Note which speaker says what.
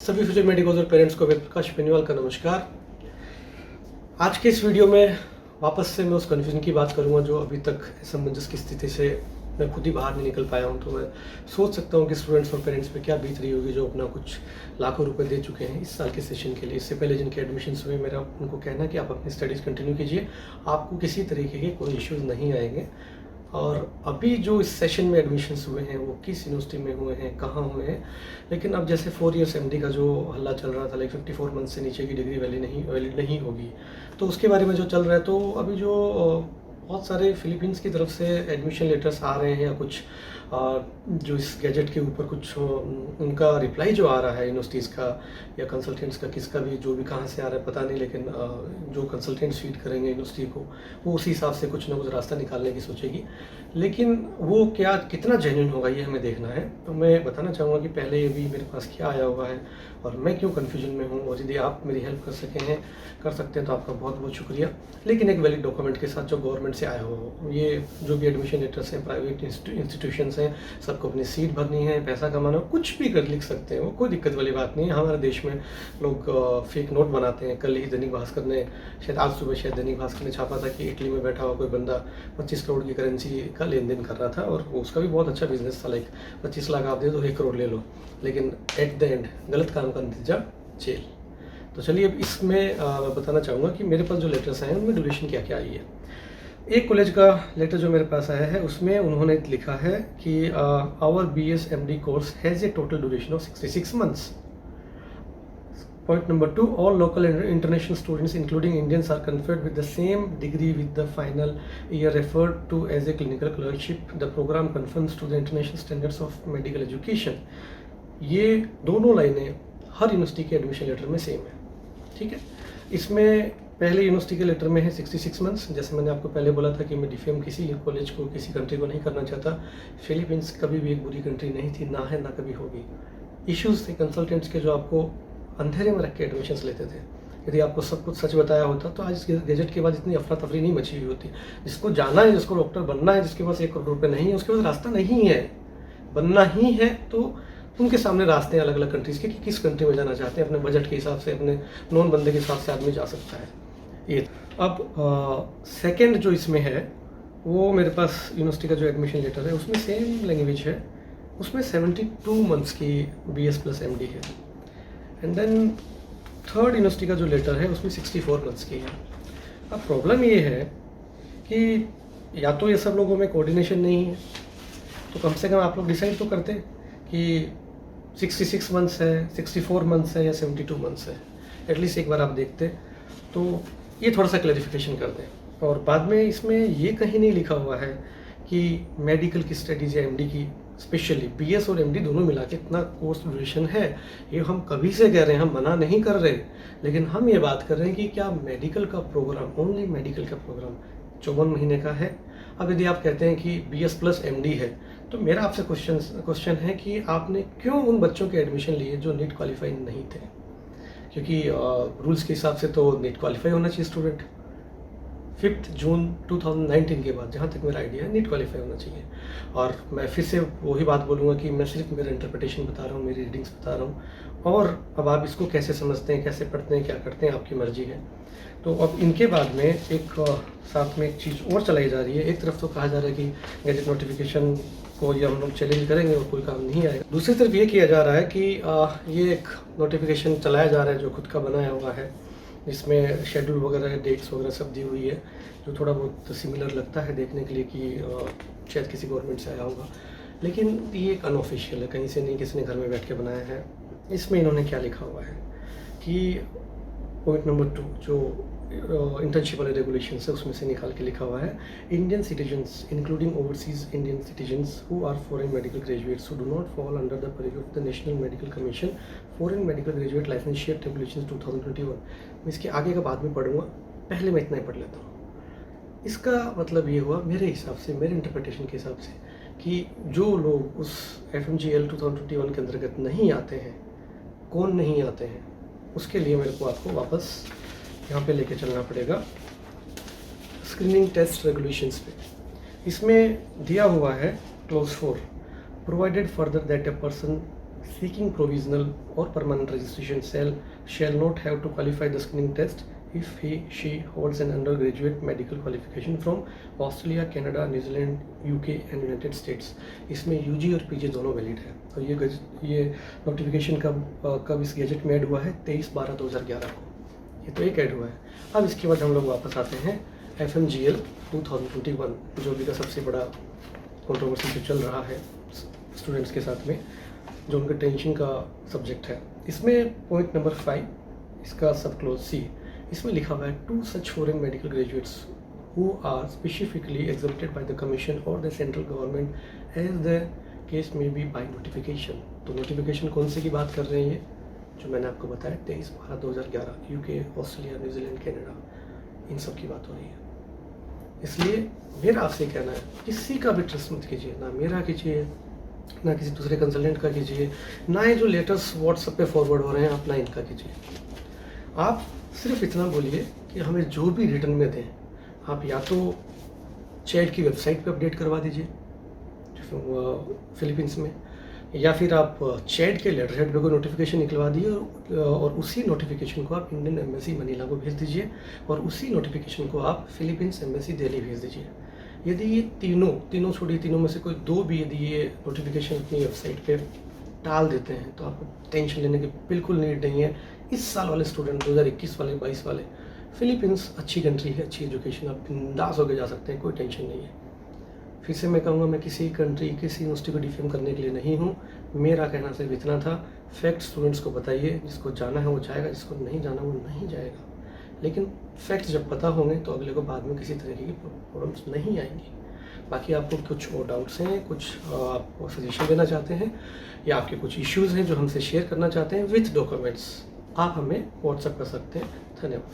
Speaker 1: सभी future medicos और parents को वेद प्रकाश बेनीवाल का नमस्कार। आज के इस वीडियो में वापस से मैं उस कन्फ्यूजन की बात करूंगा जो अभी तक असमंजस की स्थिति से मैं खुद ही बाहर नहीं निकल पाया हूं। तो मैं सोच सकता हूं कि स्टूडेंट्स और पेरेंट्स पे क्या बीत रही होगी जो अपना कुछ लाखों रुपए दे चुके हैं इस साल के सेशन के लिए। इससे पहले जिनके एडमिशन्स हुए, मेरा उनको कहना है कि आप अपनी स्टडीज़ कंटिन्यू कीजिए, आपको किसी तरीके के कोई इश्यूज़ नहीं आएंगे। और अभी जो इस सेशन में एडमिशन्स हुए हैं वो किस यूनिवर्सिटी में हुए हैं, कहाँ हुए हैं, लेकिन अब जैसे 4 ईयर्स एमडी का जो हल्ला चल रहा था, लाइक 54 मंथ से नीचे की डिग्री वैलिड नहीं होगी, तो उसके बारे में जो चल रहा है, तो अभी जो बहुत सारे फिलीपींस की तरफ से एडमिशन लेटर्स आ रहे हैं या कुछ जो इस गैजेट के ऊपर कुछ उनका रिप्लाई जो आ रहा है यूनिवर्सिटीज़ का या कंसल्टेंट्स का, किसका भी जो भी कहाँ से आ रहा है पता नहीं, लेकिन जो कंसल्टेंट्स फीड करेंगे यूनिवर्सिटी को वो उसी हिसाब से कुछ ना कुछ रास्ता निकालने की सोचेगी। लेकिन वो क्या कितना जेन्युइन होगा ये हमें देखना है। तो मैं बताना चाहूँगा कि पहले ये भी मेरे पास क्या आया हुआ है और मैं क्यों कन्फ्यूजन में हूँ, और यदि आप मेरी हेल्प कर सकते हैं तो आपका बहुत बहुत शुक्रिया। लेकिन एक वैलिड डॉक्यूमेंट के साथ जो गवर्नमेंट से आया हो। ये जो भी एडमिशन लेटर्स हैं, प्राइवेट इंस्टीट्यूशंस हैं, सबको अपनी सीट भरनी है, पैसा कमाना, कुछ भी कर लिख सकते हैं, वो कोई दिक्कत वाली बात नहीं है। हमारे देश में लोग फेक नोट बनाते हैं। कल ही दैनिक भास्कर ने, शायद आज सुबह शायद दैनिक भास्कर ने छापा था कि इटली में बैठा हुआ कोई बंदा 25 करोड़ की करेंसी का लेन देन कर रहा था, और उसका भी बहुत अच्छा बिजनेस था, लाइक 25 लाख आप दे दो 1 करोड़ ले लो, लेकिन एट द एंड गलत काम का नतीजा जेल। तो चलिए अब इसमें बताना चाहूँगा कि मेरे पास जो लेटर्स आए हैं उनमें ड्यूरेशन क्या क्या आई है। एक कॉलेज का लेटर जो मेरे पास आया है उसमें उन्होंने लिखा है कि our BSMD course has a total duration of 66 months. Point number 2, all local and international students including Indians are conferred with the same degree with the final year referred to as a clinical clerkship. The program conforms to the international standards of medical education. ये दोनों लाइनें हर university के admission letter में same है, ठीक है। इसमें पहले यूनिवर्सिटी के लेटर में है 66 मंथ्स। जैसे मैंने आपको पहले बोला था कि मैं डिफेम किसी कॉलेज को, किसी कंट्री को नहीं करना चाहता। फिलीपींस कभी भी एक बुरी कंट्री नहीं थी, ना है ना कभी होगी। इश्यूज़ थे कंसल्टेंट्स के जो आपको अंधेरे में रख के एडमिशन्स लेते थे। यदि आपको सब कुछ सच बताया होता तो आज गैजेट के बाद इतनी अफरा तफरी नहीं मची हुई होती। जिसको जाना है, जिसको डॉक्टर बनना है, जिसके पास 1 करोड़ रुपये नहीं है, उसके पास रास्ता नहीं है, बनना ही है, तो उनके सामने रास्ते हैं अलग अलग कंट्रीज़ के कि किस कंट्री में जाना चाहते हैं। अपने बजट के हिसाब से, अपने नॉन बंदे के हिसाब से आदमी जा सकता है। ये अब सेकंड जो इसमें है वो मेरे पास यूनिवर्सिटी का जो एडमिशन लेटर है उसमें सेम लैंग्वेज है। उसमें 72 मंथ्स की BS+MD है। एंड देन थर्ड यूनिवर्सिटी का जो लेटर है उसमें 64 मंथ्स की है। अब प्रॉब्लम ये है कि या तो ये सब लोगों में कोऑर्डिनेशन नहीं है, तो कम से कम आप लोग डिसाइड तो करते कि 66 मंथ्स है, 64 मंथ्स है या 72 मंथ्स है। एटलीस्ट एक बार आप देखते तो ये थोड़ा सा क्लैरिफिकेशन कर दें। और बाद में इसमें ये कहीं नहीं लिखा हुआ है कि मेडिकल की स्टडीज़ या MD की, स्पेशली BS और MD दोनों मिला के इतना कोर्स ड्यूरेशन है। ये हम कभी से कह रहे हैं, हम मना नहीं कर रहे, लेकिन हम ये बात कर रहे हैं कि क्या मेडिकल का प्रोग्राम, ओनली मेडिकल का प्रोग्राम 54 महीने का है। अब यदि आप कहते हैं कि BS+MD है, तो मेरा आपसे क्वेश्चन है कि आपने क्यों उन बच्चों के एडमिशन लिए जो नीट क्वालिफाई नहीं थे? क्योंकि रूल्स के हिसाब से तो नीट क्वालिफाई होना चाहिए स्टूडेंट। 5 जून 2019 के बाद, जहाँ तक मेरा आइडिया है, नीट क्वालिफाई होना चाहिए। और मैं फिर से वही बात बोलूँगा कि मैं सिर्फ मेरा इंटरप्रिटेशन बता रहा हूँ, मेरी रीडिंग्स बता रहा हूँ, और अब आप इसको कैसे समझते हैं, कैसे पढ़ते हैं, क्या करते हैं, आपकी मर्जी है। तो अब इनके बाद में एक साथ में एक चीज़ और चलाई जा रही है। एक तरफ तो कहा जा रहा है कि गैजेट नोटिफिकेशन को ये हम लोग चैलेंज करेंगे और कोई काम नहीं आएगा। दूसरी तरफ ये किया जा रहा है कि ये एक नोटिफिकेशन चलाया जा रहा है जो खुद का बनाया हुआ है, जिसमें शेड्यूल वगैरह, डेट्स वगैरह सब दी हुई है, जो थोड़ा बहुत सिमिलर लगता है देखने के लिए कि शायद किसी गवर्नमेंट से आया होगा। लेकिन ये एक अनऑफिशियल है, कहीं से नहीं, किसी ने घर में बैठ के बनाया है। इसमें इन्होंने क्या लिखा हुआ है कि पॉइंट नंबर 2 जो इंटर्नशिप वाले रेगुलेशन है उसमें से निकाल के लिखा हुआ है, Indian citizens including overseas Indian citizens who are foreign medical graduates who do not fall under the purview of the national medical commission foreign medical graduate licentiate regulation 2021। मैं इसके आगे का बाद में पढ़ूंगा, पहले मैं इतना ही पढ़ लेता हूँ। इसका मतलब ये हुआ मेरे हिसाब से, मेरे इंटरप्रिटेशन के हिसाब से, कि जो लोग उस FMGL 2021 के अंतर्गत नहीं आते हैं, कौन नहीं आते हैं, उसके लिए मेरे को आपको वापस यहाँ पे लेके चलना पड़ेगा स्क्रीनिंग टेस्ट रेगुलेशंस पे। इसमें दिया हुआ है clause 4, provided further that a person seeking provisional or permanent registration shall not have to qualify the screening test if she holds an undergraduate medical qualification from Australia, Canada, New Zealand, UK and United states. इसमें UG और PG दोनों valid है। और ये notification कब इस gadget में add हुआ है? 23/12/2011 को ये तो एक ऐड हुआ है। अब इसके बाद हम लोग वापस आते हैं FMGL 2021, जो भी का सबसे बड़ा कंट्रोवर्सी जो चल रहा है स्टूडेंट्स के साथ में, जो उनके टेंशन का सब्जेक्ट है। इसमें पॉइंट नंबर 5, इसका सब क्लोज C, इसमें लिखा हुआ है to such foreign medical graduates who are specifically exempted by the commission और the central government as the case may be by notification. तो नोटिफिकेशन कौन से की बात कर रहे हैं? ये जो मैंने आपको बताया 23/12/2011, यूके, ऑस्ट्रेलिया, न्यूजीलैंड, कनाडा, इन सब की बात हो रही है। इसलिए मेरा आपसे कहना है, किसी का भी ट्रस्ट मत कीजिए, ना मेरा कीजिए, ना किसी दूसरे कंसल्टेंट का कीजिए, ना ये जो लेटर्स व्हाट्सएप पे फॉरवर्ड हो रहे हैं आप ना इनका कीजिए। आप सिर्फ इतना बोलिए कि हमें जो भी रिटर्न में दें, आप या तो चैट की वेबसाइट पे अपडेट करवा दीजिए फिलीपींस में, या फिर आप चैट के लेटर हेड पे कोई नोटिफिकेशन निकलवा दिए और उसी नोटिफिकेशन को आप इंडियन एम्बेसी मनीला को भेज दीजिए और उसी नोटिफिकेशन को आप फिलीपींस एम्बेसी दिल्ली भेज दीजिए। यदि ये तीनों छोड़िए, तीनों में से कोई दो भी यदि ये नोटिफिकेशन अपनी वेबसाइट पे टाल देते हैं तो आपको टेंशन लेने की बिल्कुल नीड नहीं है। इस साल वाले स्टूडेंट 2021 वाले 22 वाले, फिलीपींस अच्छी कंट्री है, अच्छी एजुकेशन, आप बिंदास होकर जा सकते हैं, कोई टेंशन नहीं है। फिर से मैं कहूँगा, मैं किसी कंट्री, किसी यूनिवर्सिटी को डिफेम करने के लिए नहीं हूँ। मेरा कहना सिर्फ इतना था, फैक्ट स्टूडेंट्स को बताइए, जिसको जाना है वो जाएगा, जिसको नहीं जाना वो नहीं जाएगा। लेकिन फैक्ट्स जब पता होंगे तो अगले को बाद में किसी तरीके की प्रॉब्लम्स नहीं आएंगी। बाकी आपको कुछ और डाउट्स हैं, कुछ आप सजेशन देना चाहते हैं, या आपके कुछ इश्यूज़ हैं जो हमसे शेयर करना चाहते हैं विथ डॉक्यूमेंट्स, आप हमें व्हाट्सएप कर सकते हैं। धन्यवाद।